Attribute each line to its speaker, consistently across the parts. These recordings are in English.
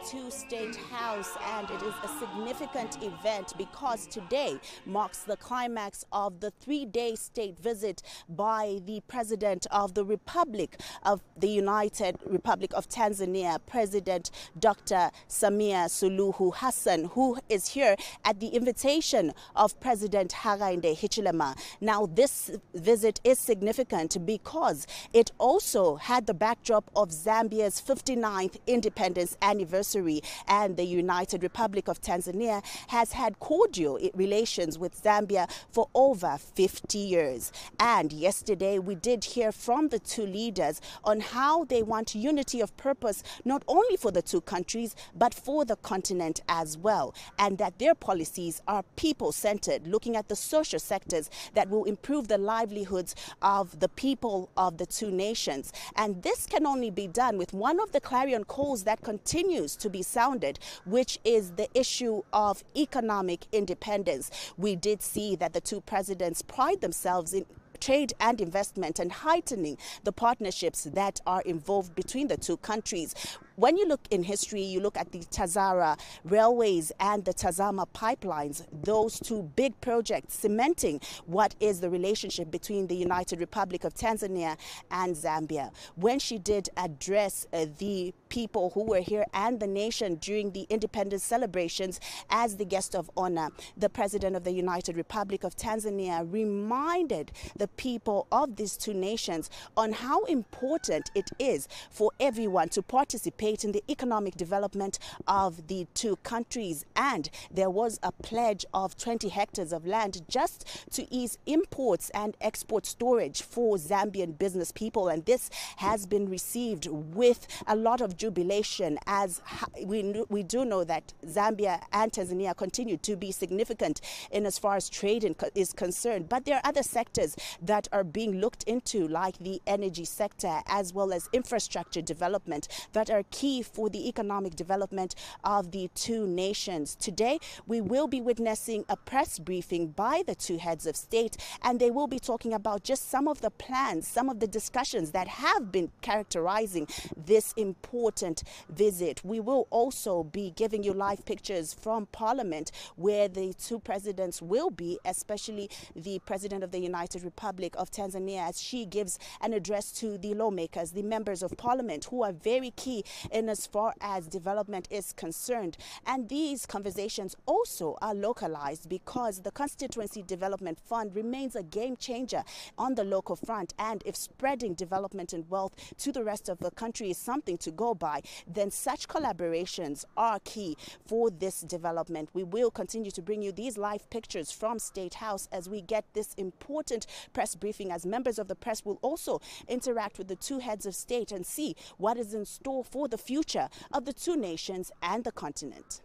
Speaker 1: two-state house, and it is a significant event because today marks the climax of the three-day state visit by the President of the Republic of the United Republic of Tanzania, President Dr. Samia Suluhu Hassan, who is here at the invitation of President Hakainde Hichilema. Now, this visit is significant because it also had the backdrop of Zambia's 59th independence anniversary, and the United Republic of Tanzania has had cordial relations with Zambia for over 50 years. And yesterday we did hear from the two leaders on how they want unity of purpose not only for the two countries but for the continent as well, and that their policies are people-centered, looking at the social sectors that will improve the livelihoods of the people of the two nations. And this can only be done with one of the clarion calls that continues to be sounded, which is the issue of economic independence. We did see that the two presidents pride themselves in trade and investment and heightening the partnerships that are involved between the two countries. When you look in history, you look at the Tazara railways and the Tazama pipelines, those two big projects cementing what is the relationship between the United Republic of Tanzania and Zambia. When she did address the people who were here and the nation during the independence celebrations as the guest of honor, the President of the United Republic of Tanzania reminded the people of these two nations on how important it is for everyone to participate in the economic development of the two countries. And there was a pledge of 20 hectares of land just to ease imports and export storage for Zambian business people. And this has been received with a lot of jubilation, as we do know that Zambia and Tanzania continue to be significant in as far as trade is concerned. But there are other sectors that are being looked into, like the energy sector as well as infrastructure development, that are key for the economic development of the two nations. Today, we will be witnessing a press briefing by the two heads of state, and they will be talking about just some of the plans, some of the discussions that have been characterizing this important visit. We will also be giving you live pictures from Parliament where the two presidents will be, especially the President of the United Republic of Tanzania, as she gives an address to the lawmakers, the members of Parliament, who are very key in as far as development is concerned. And these conversations also are localized because the Constituency Development Fund remains a game changer on the local front. And if spreading development and wealth to the rest of the country is something to go by, then such collaborations are key for this development. We will continue to bring you these live pictures from State House as we get this important press briefing, as members of the press will also interact with the two heads of state and see what is in store for the future of the two nations and the continent.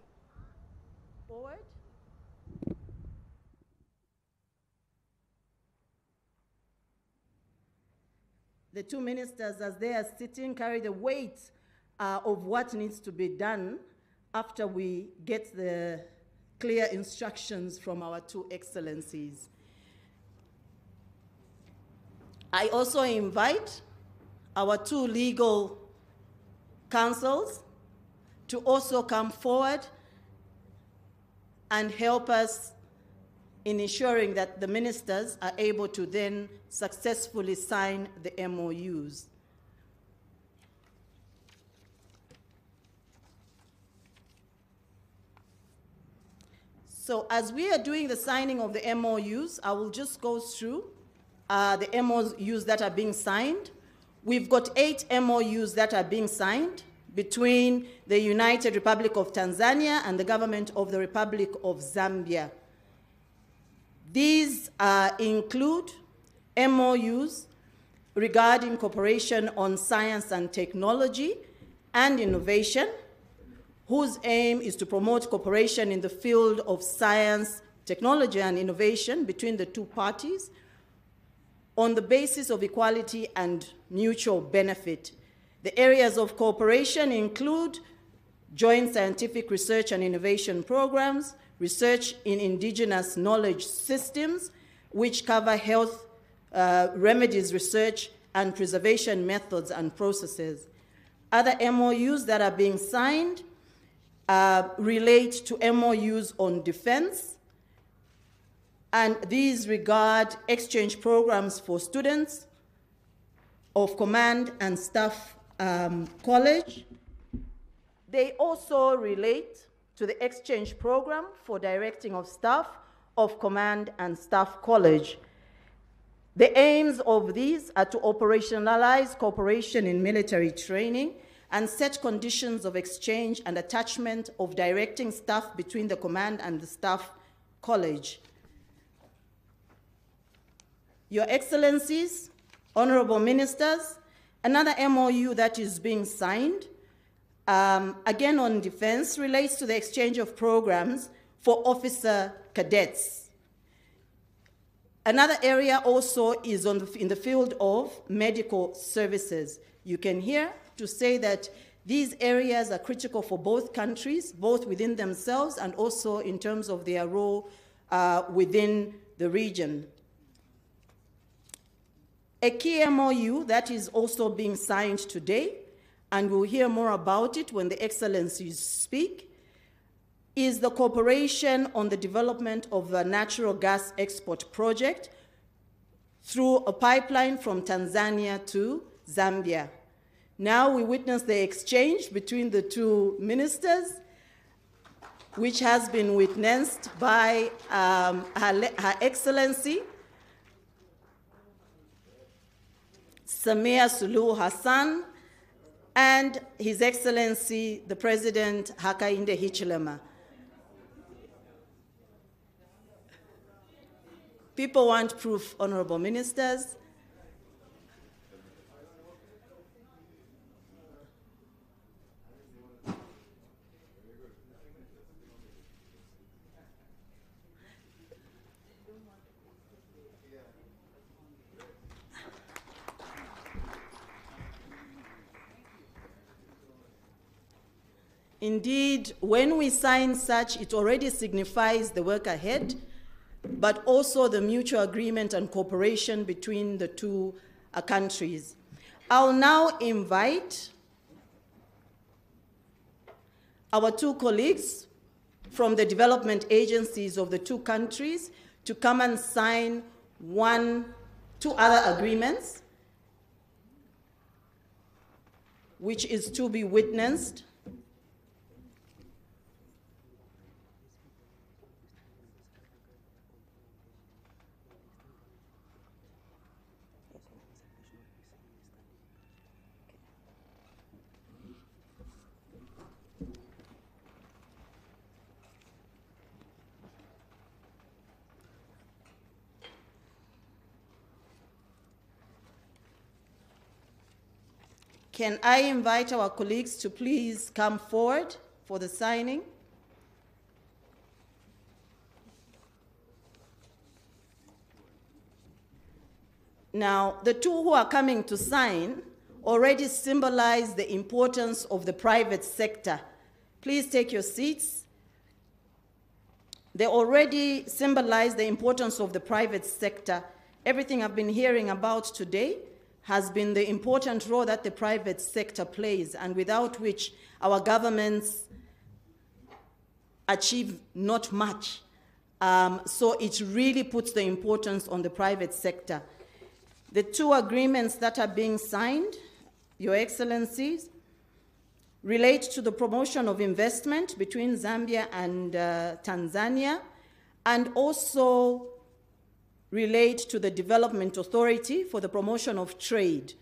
Speaker 1: Forward.
Speaker 2: The two ministers, as they are sitting, carry the weight of what needs to be done after we get the clear instructions from our two excellencies. I also invite our two legal counsels to also come forward and help us in ensuring that the ministers are able to then successfully sign the MOUs. So as we are doing the signing of the MOUs, I will just go through the MOUs that are being signed. We've got 8 MOUs that are being signed between the United Republic of Tanzania and the government of the Republic of Zambia. These include MOUs regarding cooperation on science and technology and innovation, whose aim is to promote cooperation in the field of science, technology, and innovation between the two parties on the basis of equality and mutual benefit. The areas of cooperation include joint scientific research and innovation programs, research in indigenous knowledge systems, which cover health remedies research and preservation methods and processes. Other MOUs that are being signed relate to MOUs on defense, and these regard exchange programs for students of Command and Staff College. They also relate to the exchange program for directing of staff of Command and Staff College. The aims of these are to operationalize cooperation in military training and set conditions of exchange and attachment of directing staff between the Command and the Staff College. Your Excellencies, Honorable Ministers, another MOU that is being signed, again on defense, relates to the exchange of programs for officer cadets. Another area also is in the field of medical services. You can hear to say that these areas are critical for both countries, both within themselves and also in terms of their role within the region. A key MOU that is also being signed today, and we'll hear more about it when the Excellencies speak, is the cooperation on the development of a natural gas export project through a pipeline from Tanzania to Zambia. Now we witness the exchange between the two ministers, which has been witnessed by Her Excellency Samia Suluhu Hassan and His Excellency the President Hakainde Hichilema. People want proof, Honorable Ministers. Indeed, when we sign such, it already signifies the work ahead, but also the mutual agreement and cooperation between the two countries. I'll now invite our two colleagues from the development agencies of the two countries to come and sign two other agreements, which is to be witnessed. Can I invite our colleagues to please come forward for the signing? Now, the two who are coming to sign already symbolize the importance of the private sector. Please take your seats. They already symbolize the importance of the private sector. Everything I've been hearing about today has been the important role that the private sector plays, and without which our governments achieve not much. So it really puts the importance on the private sector. The two agreements that are being signed, Your Excellencies, relate to the promotion of investment between Zambia and Tanzania, and also relate to the Development Authority for the promotion of trade.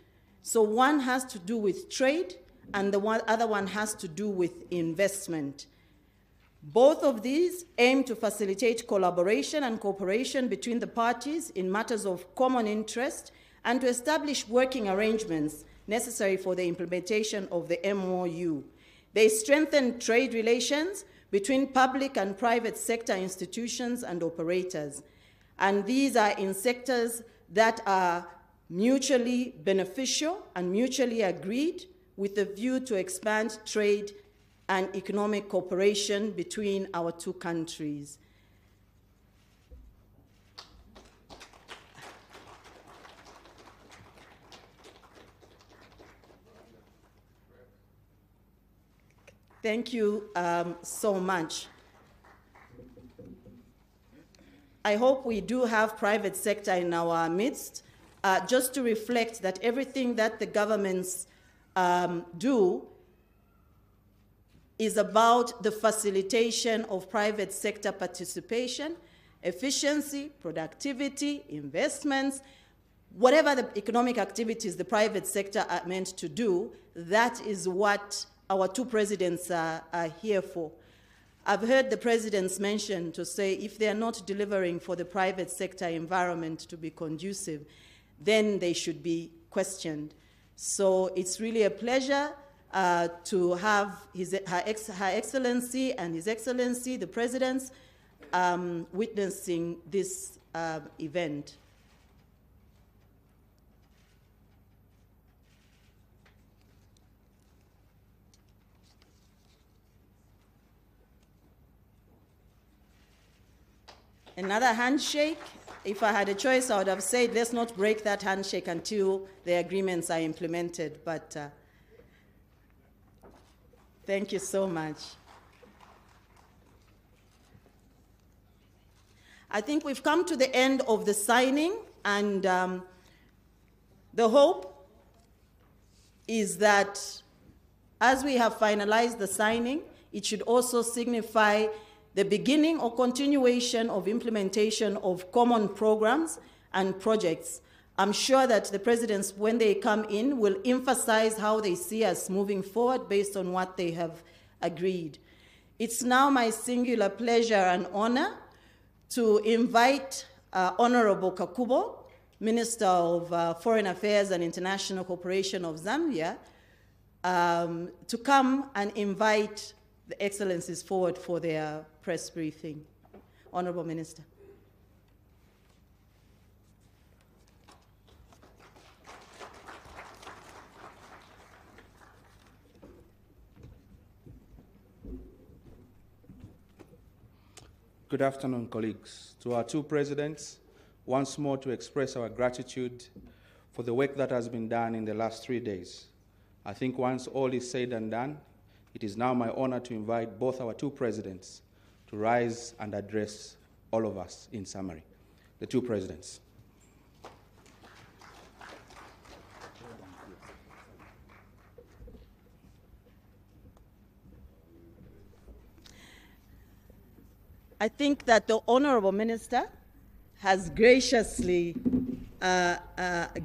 Speaker 2: So one has to do with trade, and the other one has to do with investment. Both of these aim to facilitate collaboration and cooperation between the parties in matters of common interest and to establish working arrangements necessary for the implementation of the MOU. They strengthen trade relations between public and private sector institutions and operators. And these are in sectors that are mutually beneficial and mutually agreed with a view to expand trade and economic cooperation between our two countries. Thank you so much. I hope we do have private sector in our midst, just to reflect that everything that the governments do is about the facilitation of private sector participation, efficiency, productivity, investments, whatever the economic activities the private sector are meant to do. That is what our two presidents are here for. I've heard the presidents mention to say if they are not delivering for the private sector environment to be conducive, then they should be questioned. So it's really a pleasure to have Her Excellency and His Excellency, the presidents, witnessing this event. Another handshake. If I had a choice, I would have said, let's not break that handshake until the agreements are implemented. But thank you so much. I think we've come to the end of the signing, and the hope is that as we have finalized the signing, it should also signify the beginning or continuation of implementation of common programs and projects. I'm sure that the presidents, when they come in, will emphasize how they see us moving forward based on what they have agreed. It's now my singular pleasure and honor to invite Honorable Kakubo, Minister of Foreign Affairs and International Cooperation of Zambia, to come and invite the Excellencies forward for their press briefing. Honorable Minister.
Speaker 3: Good afternoon, colleagues. To our two presidents, once more to express our gratitude for the work that has been done in the last 3 days. I think once all is said and done, it is now my honor to invite both our two presidents to rise and address all of us in summary. The two presidents.
Speaker 2: I think that the Honorable Minister has graciously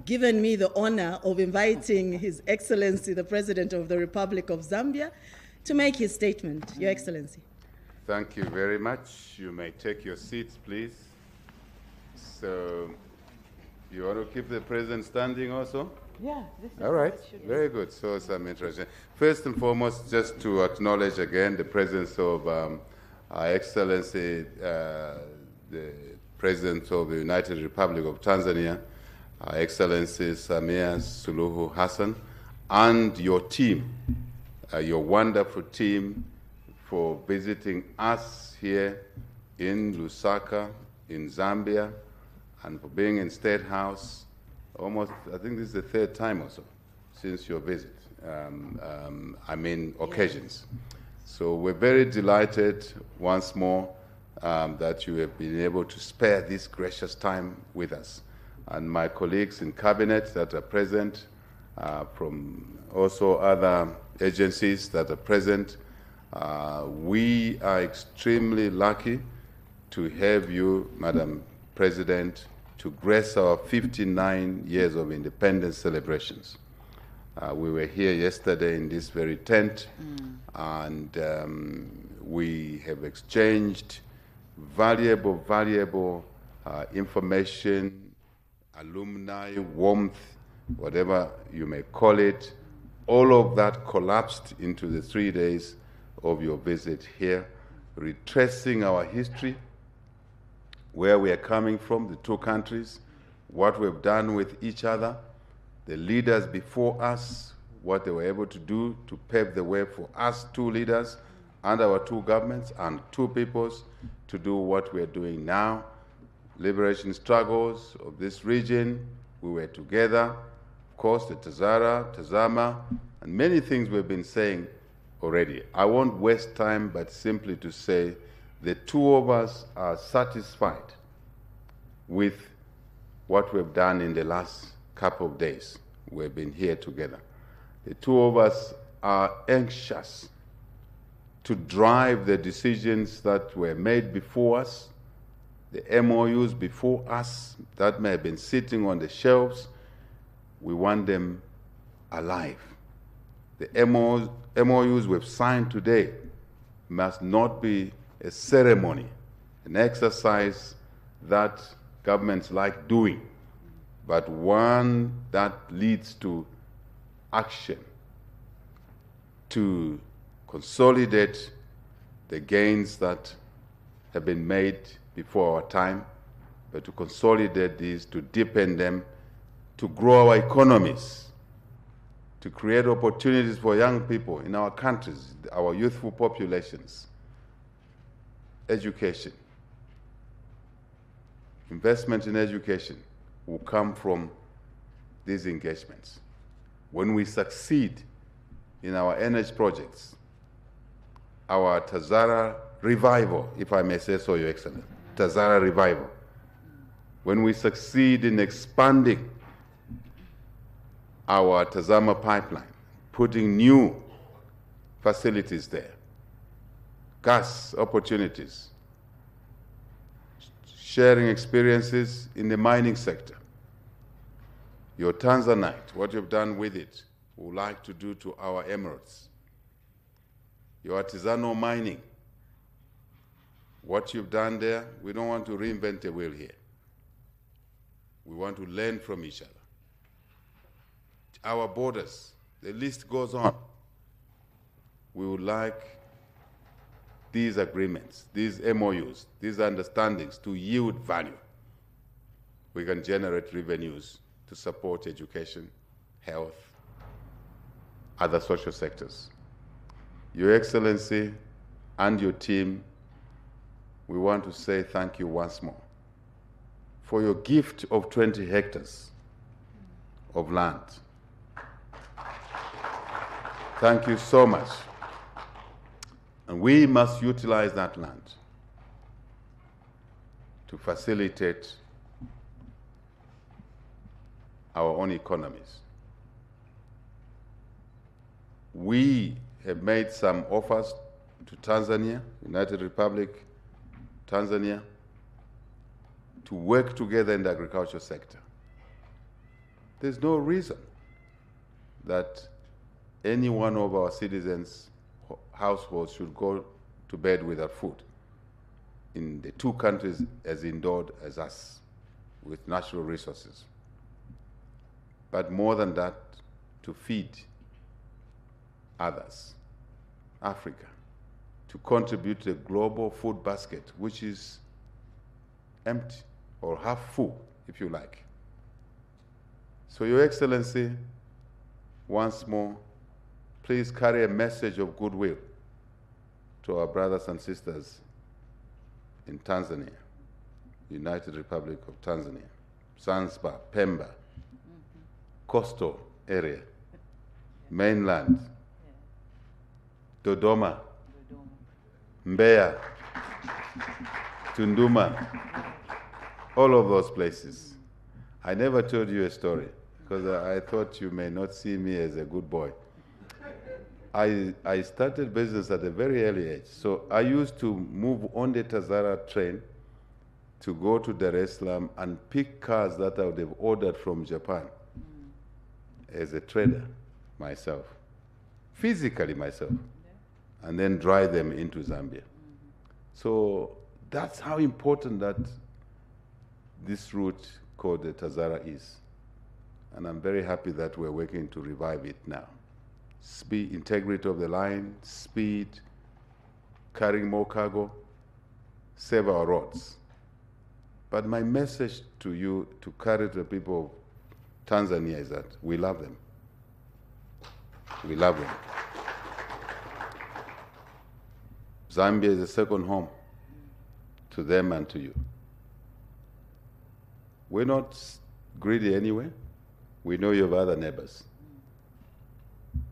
Speaker 2: given me the honor of inviting His Excellency, the President of the Republic of Zambia, to make his statement. Your Excellency.
Speaker 4: Thank you very much. You may take your seats, please. So, you want to keep the President standing also?
Speaker 2: Yeah. This is
Speaker 4: all right. Very good. So, some interesting. First and foremost, just to acknowledge again the presence of Her Excellency, the President of the United Republic of Tanzania, Her Excellency Samia Suluhu Hassan, and your team, your wonderful team, for visiting us here in Lusaka, in Zambia, and for being in State House almost, I think this is the third time or so since your visit. Occasions. So we're very delighted once more that you have been able to spare this gracious time with us. And my colleagues in Cabinet that are present, from also other agencies that are present, we are extremely lucky to have you, Madam President, to grace our 59 years of independence celebrations. We were here yesterday in this very tent, and we have exchanged valuable information, alumni, warmth, whatever you may call it. All of that collapsed into the 3 days of your visit here, retracing our history, where we are coming from, the two countries, what we've done with each other, the leaders before us, what they were able to do to pave the way for us two leaders and our two governments and two peoples to do what we're doing now. Liberation struggles of this region, we were together. Of course, the Tazara, Tazama, and many things we've been saying already. I won't waste time, but simply to say the two of us are satisfied with what we've done in the last couple of days. We've been here together. The two of us are anxious to drive the decisions that were made before us, the MOUs before us that may have been sitting on the shelves. We want them alive. The MOUs we've signed today must not be a ceremony, an exercise that governments like doing, but one that leads to action to consolidate the gains that have been made before our time, but to consolidate these, to deepen them, to grow our economies, to create opportunities for young people in our countries, our youthful populations, education. Investment in education will come from these engagements. When we succeed in our energy projects, our Tazara revival, if I may say so, Your Excellency, Tazara revival, when we succeed in expanding our Tazama pipeline, putting new facilities there, gas opportunities, sharing experiences in the mining sector. Your Tanzanite, what you've done with it, we would like to do to our emeralds. Your artisanal mining, what you've done there, we don't want to reinvent the wheel here. We want to learn from each other. Our borders, the list goes on. We would like these agreements, these MOUs, these understandings to yield value. We can generate revenues to support education, health, other social sectors. Your Excellency and your team, we want to say thank you once more for your gift of 20 hectares of land. Thank you so much. And we must utilize that land to facilitate our own economies. We have made some offers to Tanzania, United Republic, Tanzania, to work together in the agriculture sector. There's no reason that any one of our citizens' households should go to bed without food in the two countries as endowed as us with natural resources. But more than that, to feed others, Africa, to contribute to the global food basket, which is empty or half full, if you like. So, Your Excellency, once more, please carry a message of goodwill to our brothers and sisters in Tanzania, United Republic of Tanzania, Zanzibar, Pemba, coastal area, mainland, Dodoma, Mbeya, Tunduma, all of those places. I never told you a story because I thought you may not see me as a good boy. I started business at a very early age. So I used to move on the Tazara train to go to Dar es Salaam and pick cars that I would have ordered from Japan as a trader myself, physically myself, and then drive them into Zambia. So that's how important that this route called the Tazara is. And I'm very happy that we're working to revive it now. Speed, integrity of the line, speed, carrying more cargo, save our roads. But my message to you, to carry to the people of Tanzania, is that we love them. We love them. Zambia is a second home to them and to you. We're not greedy anyway. We know you have other neighbors.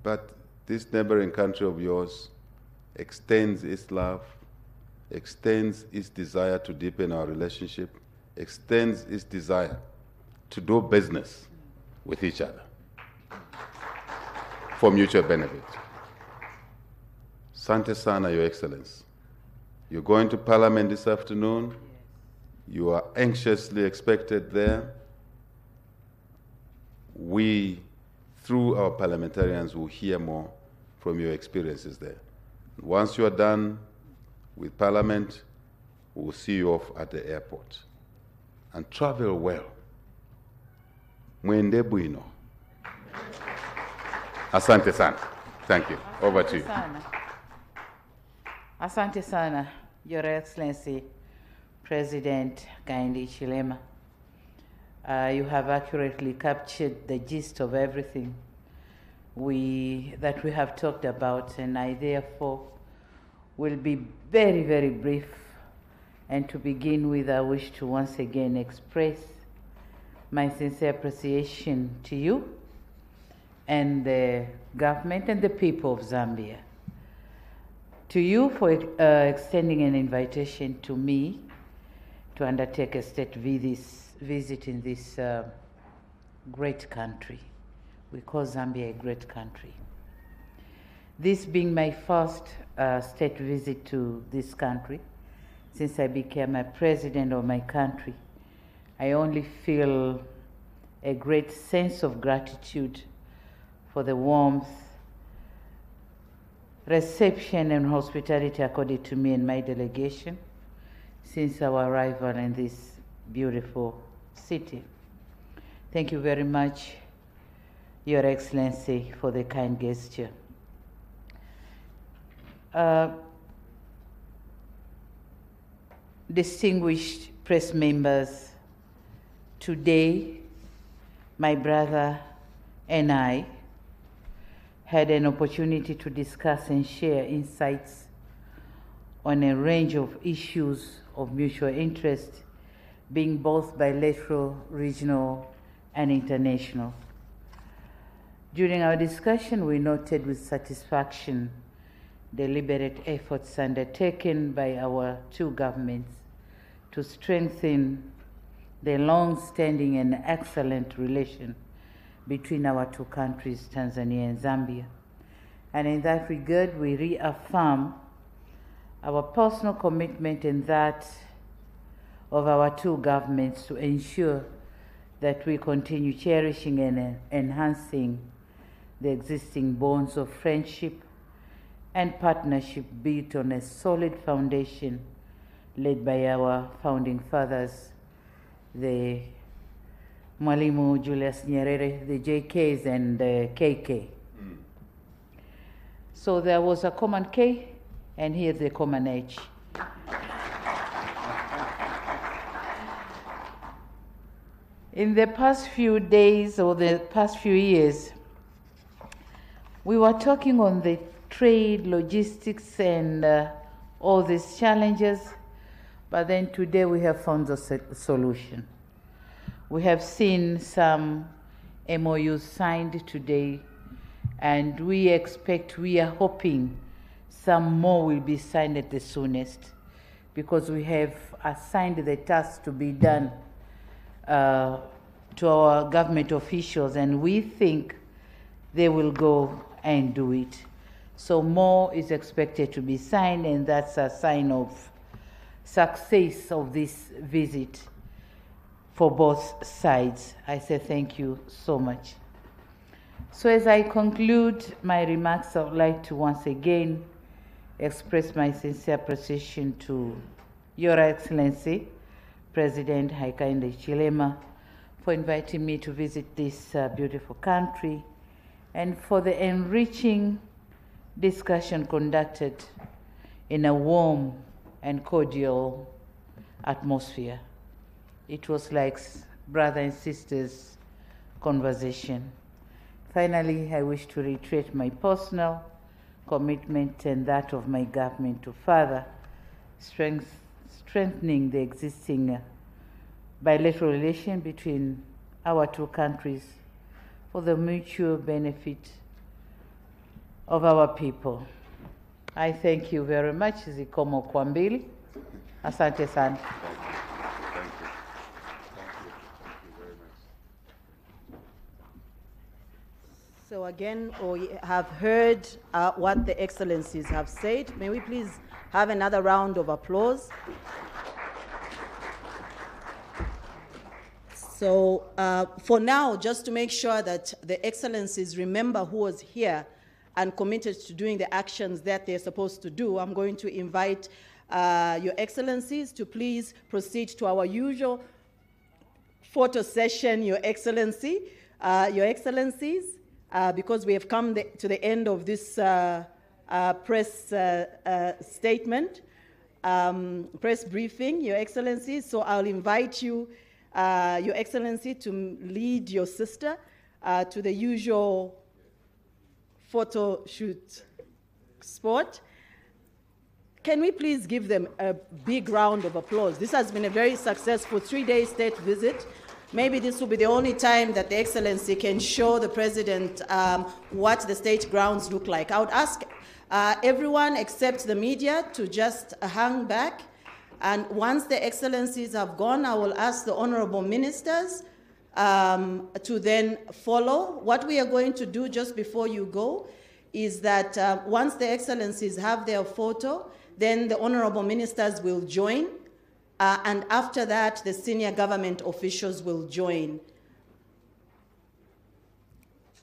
Speaker 4: But this neighboring country of yours extends its love, extends its desire to deepen our relationship, extends its desire to do business with each other for mutual benefit. Sante sana, Your Excellency. You're going to Parliament this afternoon. You are anxiously expected there. We, through our parliamentarians, will hear more from your experiences there. Once you are done with Parliament, we'll see you off at the airport. And travel well. Mwende bwino. Asante sana. Thank you. Over to you.
Speaker 5: Asante sana, Your Excellency, President Hakainde Hichilema. You have accurately captured the gist of everything that we have talked about, and I therefore will be very, very brief. And to begin with, I wish to once again express my sincere appreciation to you and the government and the people of Zambia. To you for extending an invitation to me to undertake a state visit in this great country. We call Zambia a great country. This being my first state visit to this country, since I became a president of my country, I only feel a great sense of gratitude for the warmth, reception and hospitality accorded to me and my delegation since our arrival in this beautiful city. Thank you very much, Your Excellency, for the kind gesture. Distinguished press members, today my brother and I had an opportunity to discuss and share insights on a range of issues of mutual interest, being both bilateral, regional, and international. During our discussion, we noted with satisfaction deliberate efforts undertaken by our two governments to strengthen the long-standing and excellent relation between our two countries, Tanzania and Zambia. And in that regard, we reaffirm our personal commitment and that of our two governments to ensure that we continue cherishing and enhancing the existing bonds of friendship and partnership built on a solid foundation led by our founding fathers, the Mwalimu Julius Nyerere, the JKs and the KK. So there was a common K, and here's the common H. In the past few days or the past few years, we were talking on the trade, logistics, and all these challenges, but then today we have found a solution. We have seen some MOUs signed today, and we are hoping some more will be signed at the soonest, because we have assigned the task to be done to our government officials, and we think they will go and do it. So more is expected to be signed, and that's a sign of success of this visit for both sides. I say thank you so much. So as I conclude my remarks, I would like to once again express my sincere appreciation to Your Excellency, President Hakainde Hichilema, for inviting me to visit this beautiful country and for the enriching discussion conducted in a warm and cordial atmosphere. It was like brother and sisters conversation. Finally, I wish to reiterate my personal commitment and that of my government to further strengthening the existing bilateral relation between our two countries for the mutual benefit of our people. I thank you very much. Zikomo kwa mbili. Asante sana.
Speaker 2: So again, we have heard what the Excellencies have said. May we please have another round of applause? So for now, just to make sure that the Excellencies remember who was here and committed to doing the actions that they're supposed to do, I'm going to invite Your Excellencies to please proceed to our usual photo session, Your Excellency. Your Excellencies, because we have come to the end of this press statement, press briefing, Your Excellency. So I'll invite you, Your Excellency, to lead your sister to the usual photo shoot spot. Can we please give them a big round of applause? This has been a very successful 3-day state visit. Maybe this will be the only time that the Excellency can show the President what the state grounds look like. I would ask everyone except the media to just hang back. And once the Excellencies have gone, I will ask the Honorable Ministers to then follow. What we are going to do just before you go is that once the Excellencies have their photo, then the Honorable Ministers will join. And after that, the senior government officials will join.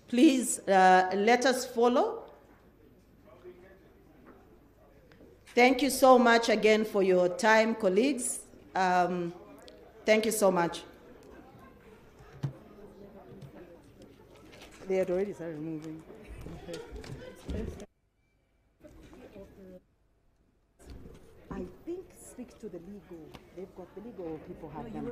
Speaker 2: Please let us follow. Thank you so much again for your time, colleagues. Thank you so much. They had already started moving. I think speak to the legal. They've got the legal people have them.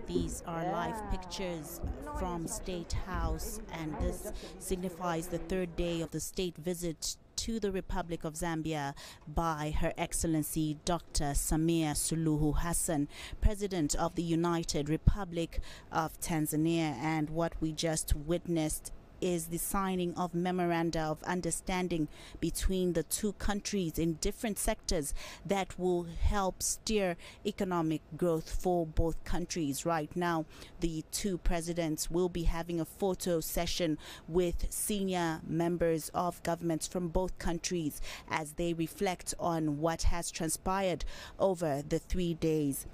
Speaker 1: These are live pictures from State House, and this signifies the third day of the state visit to the Republic of Zambia by Her Excellency Dr. Samia Suluhu Hassan, President of the United Republic of Tanzania. And what we just witnessed is the signing of memoranda of understanding between the two countries in different sectors that will help steer economic growth for both countries. Right now, the two presidents will be having a photo session with senior members of governments from both countries as they reflect on what has transpired over the 3 days.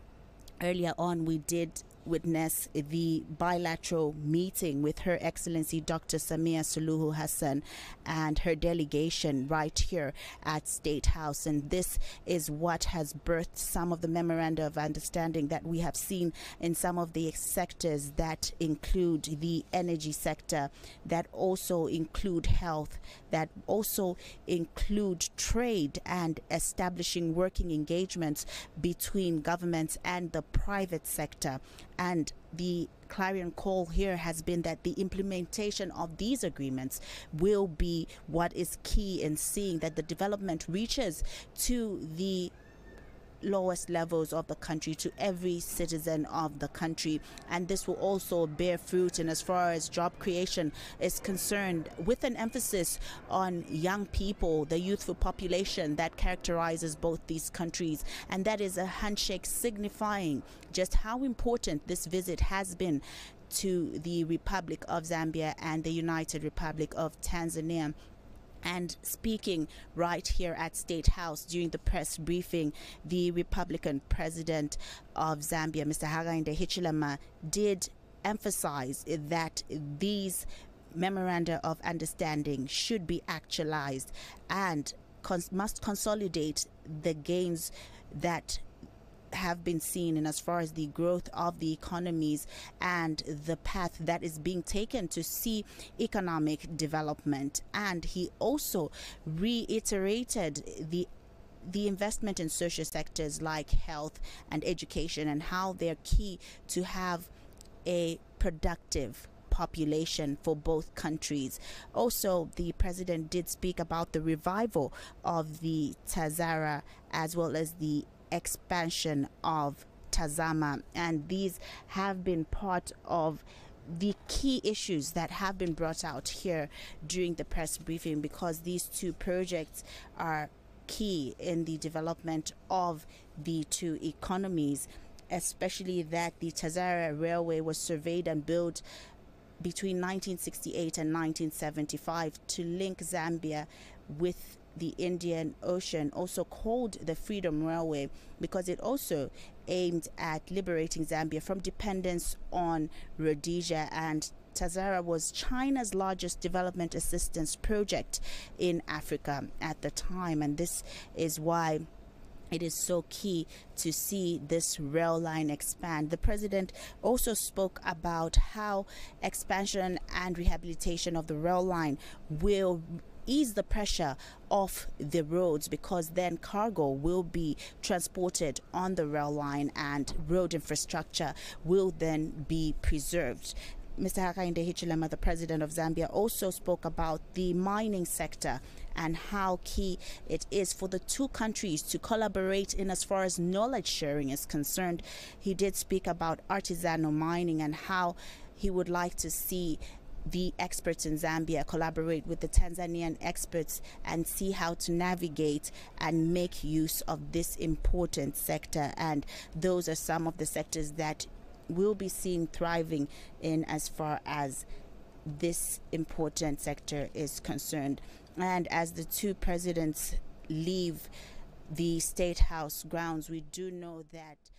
Speaker 1: Earlier on, we did witness the bilateral meeting with Her Excellency Dr. Samia Suluhu Hassan and her delegation right here at State House. And this is what has birthed some of the memoranda of understanding that we have seen in some of the sectors that include the energy sector, that also include health, that also include trade and establishing working engagements between governments and the private sector. And the clarion call here has been that the implementation of these agreements will be what is key in seeing that the development reaches to the lowest levels of the country, to every citizen of the country. And this will also bear fruit in as far as job creation is concerned, with an emphasis on young people, the youthful population that characterizes both these countries. And that is a handshake signifying just how important this visit has been to the Republic of Zambia and the United Republic of Tanzania. And speaking right here at State House during the press briefing, the Republican President of Zambia, Mr. Hakainde Hichilema, did emphasize that these memoranda of understanding should be actualized and must consolidate the gains that have been seen in as far as the growth of the economies and the path that is being taken to see economic development. And he also reiterated the investment in social sectors like health and education and how they're key to have a productive population for both countries. Also, the president did speak about the revival of the Tazara as well as the expansion of Tazama, and these have been part of the key issues that have been brought out here during the press briefing, because these two projects are key in the development of the two economies, especially that the Tazara Railway was surveyed and built between 1968 and 1975 to link Zambia with the Indian Ocean, also called the Freedom Railway, because it also aimed at liberating Zambia from dependence on Rhodesia. And Tazara was China's largest development assistance project in Africa at the time, and this is why it is so key to see this rail line expand. The president also spoke about how expansion and rehabilitation of the rail line will ease the pressure off the roads, because then cargo will be transported on the rail line and road infrastructure will then be preserved. Mr. Hakainde Hichilema, the president of Zambia, also spoke about the mining sector and how key it is for the two countries to collaborate in as far as knowledge sharing is concerned. He did speak about artisanal mining and how he would like to see the experts in Zambia collaborate with the Tanzanian experts and see how to navigate and make use of this important sector. And those are some of the sectors that will be seen thriving in as far as this important sector is concerned. And as the two presidents leave the State House grounds, we do know that